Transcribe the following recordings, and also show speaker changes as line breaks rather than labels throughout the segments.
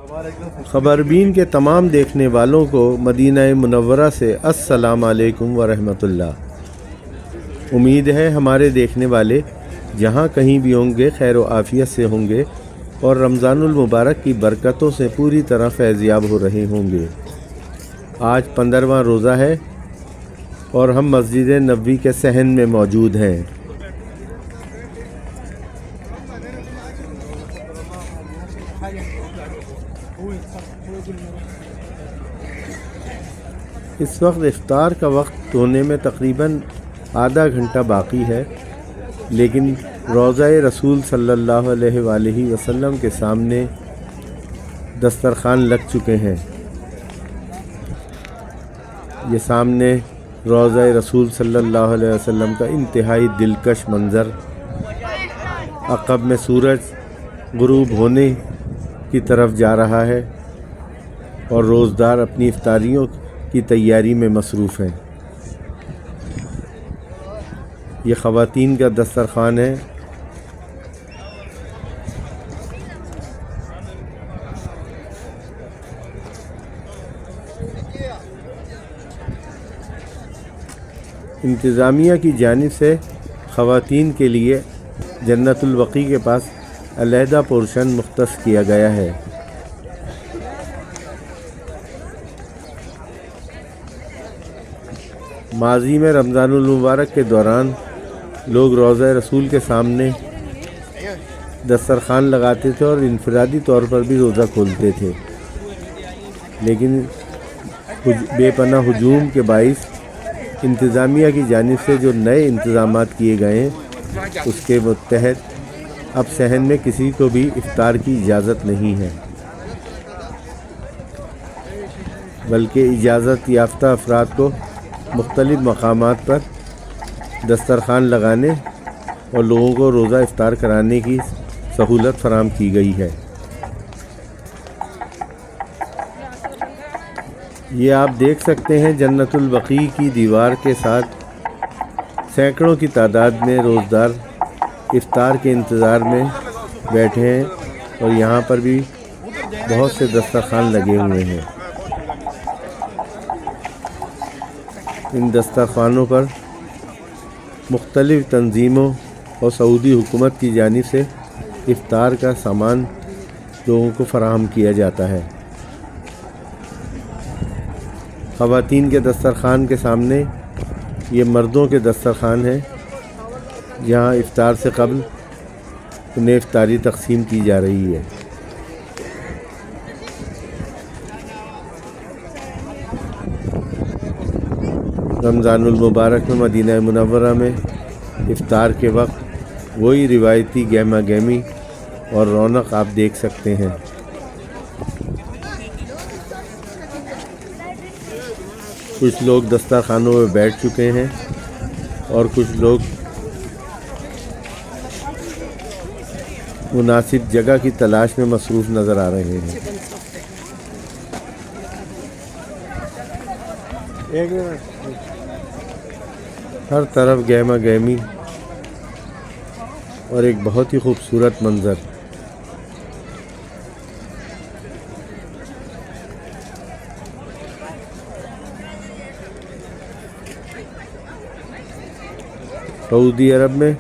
خبربین کے تمام دیکھنے والوں کو مدینہ منورہ سے السلام علیکم ورحمۃ اللہ۔ امید ہے ہمارے دیکھنے والے جہاں کہیں بھی ہوں گے خیر و عافیت سے ہوں گے اور رمضان المبارک کی برکتوں سے پوری طرح فیضیاب ہو رہے ہوں گے۔ آج 15واں روزہ ہے اور ہم مسجد نبوی کے صحن میں موجود ہیں۔ اس وقت افطار کا وقت ہونے میں تقریباً آدھا گھنٹہ باقی ہے، لیکن روضہ رسول صلی اللہ علیہ وآلہ وسلم کے سامنے دسترخوان لگ چکے ہیں۔ یہ سامنے روضہ رسول صلی اللہ علیہ وسلم کا انتہائی دلکش منظر، عقب میں سورج غروب ہونے کی طرف جا رہا ہے اور روزدار اپنی افطاریوں کی تیاری میں مصروف ہیں۔ یہ خواتین کا دسترخوان ہے۔ انتظامیہ کی جانب سے خواتین کے لیے جنت البقیع کے پاس علیحدہ پورشن مختص کیا گیا ہے۔ ماضی میں رمضان المبارک کے دوران لوگ روضہ رسول کے سامنے دسترخوان لگاتے تھے اور انفرادی طور پر بھی روزہ کھولتے تھے، لیکن بے پناہ ہجوم کے باعث انتظامیہ کی جانب سے جو نئے انتظامات کیے گئے ہیں اس کے متحد اب صحن میں کسی کو بھی افطار کی اجازت نہیں ہے، بلکہ اجازت یافتہ افراد کو مختلف مقامات پر دسترخوان لگانے اور لوگوں کو روزہ افطار کرانے کی سہولت فراہم کی گئی ہے۔ یہ آپ دیکھ سکتے ہیں جنت البقیع کی دیوار کے ساتھ سینکڑوں کی تعداد میں روزدار افطار کے انتظار میں بیٹھے ہیں اور یہاں پر بھی بہت سے دسترخوان لگے ہوئے ہیں۔ ان دسترخوانوں پر مختلف تنظیموں اور سعودی حکومت کی جانب سے افطار کا سامان لوگوں کو فراہم کیا جاتا ہے۔ خواتین کے دسترخوان کے سامنے یہ مردوں کے دسترخوان ہیں، جہاں افطار سے قبل انہیں افطاری تقسیم کی جا رہی ہے۔ رمضان المبارک میں مدینہ منورہ میں افطار کے وقت وہی روایتی گہما گہمی اور رونق آپ دیکھ سکتے ہیں۔ کچھ لوگ دسترخوانوں میں بیٹھ چکے ہیں اور کچھ لوگ مناسب جگہ کی تلاش میں مصروف نظر آ رہے ہیں۔ ہر طرف گہما گہمی اور ایک بہت ہی خوبصورت منظر۔ سعودی عرب میں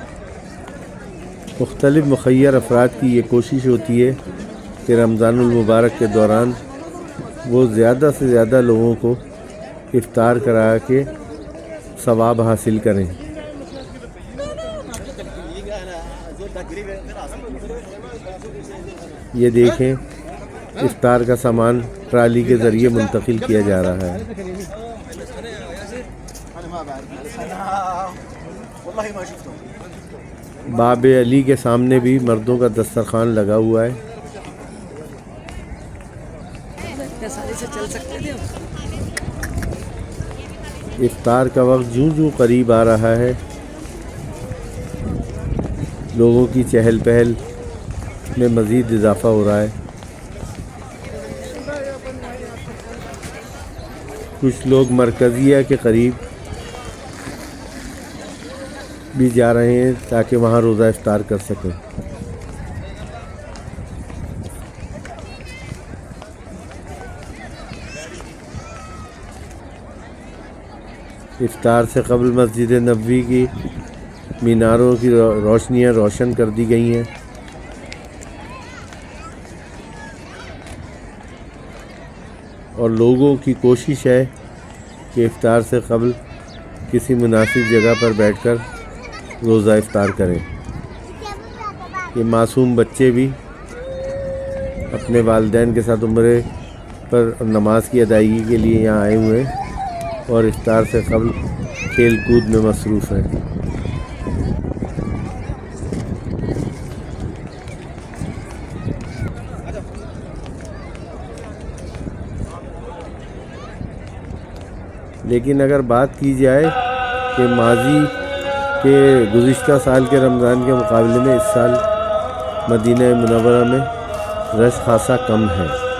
مختلف مخیر افراد کی یہ کوشش ہوتی ہے کہ رمضان المبارک کے دوران وہ زیادہ سے زیادہ لوگوں کو افطار کرا کے ثواب حاصل کریں۔ یہ دیکھیں افطار کا سامان ٹرالی کے ذریعے منتقل کیا جا رہا ہے۔ باب علی کے سامنے بھی مردوں کا دسترخوان لگا ہوا ہے۔ افطار کا وقت جوں قریب آ رہا ہے، لوگوں کی چہل پہل میں مزید اضافہ ہو رہا ہے۔ کچھ لوگ مرکزیہ کے قریب بھی جا رہے ہیں تاکہ وہاں روزہ افطار کر سکیں۔ افطار سے قبل مسجد نبوی کی میناروں کی روشنیاں روشن کر دی گئی ہیں۔ اور لوگوں کی کوشش ہے کہ افطار سے قبل کسی مناسب جگہ پر بیٹھ کر روزہ افطار کریں۔ یہ معصوم بچے بھی اپنے والدین کے ساتھ عمرے پر نماز کی ادائیگی کے لیے یہاں آئے ہوئے ہیں اور افطار سے قبل کھیل کود میں مصروف ہیں۔ لیکن اگر بات کی جائے کہ ماضی کے گزشتہ سال کے رمضان کے مقابلے میں اس سال مدینہ منورہ میں رش خاصا کم ہے۔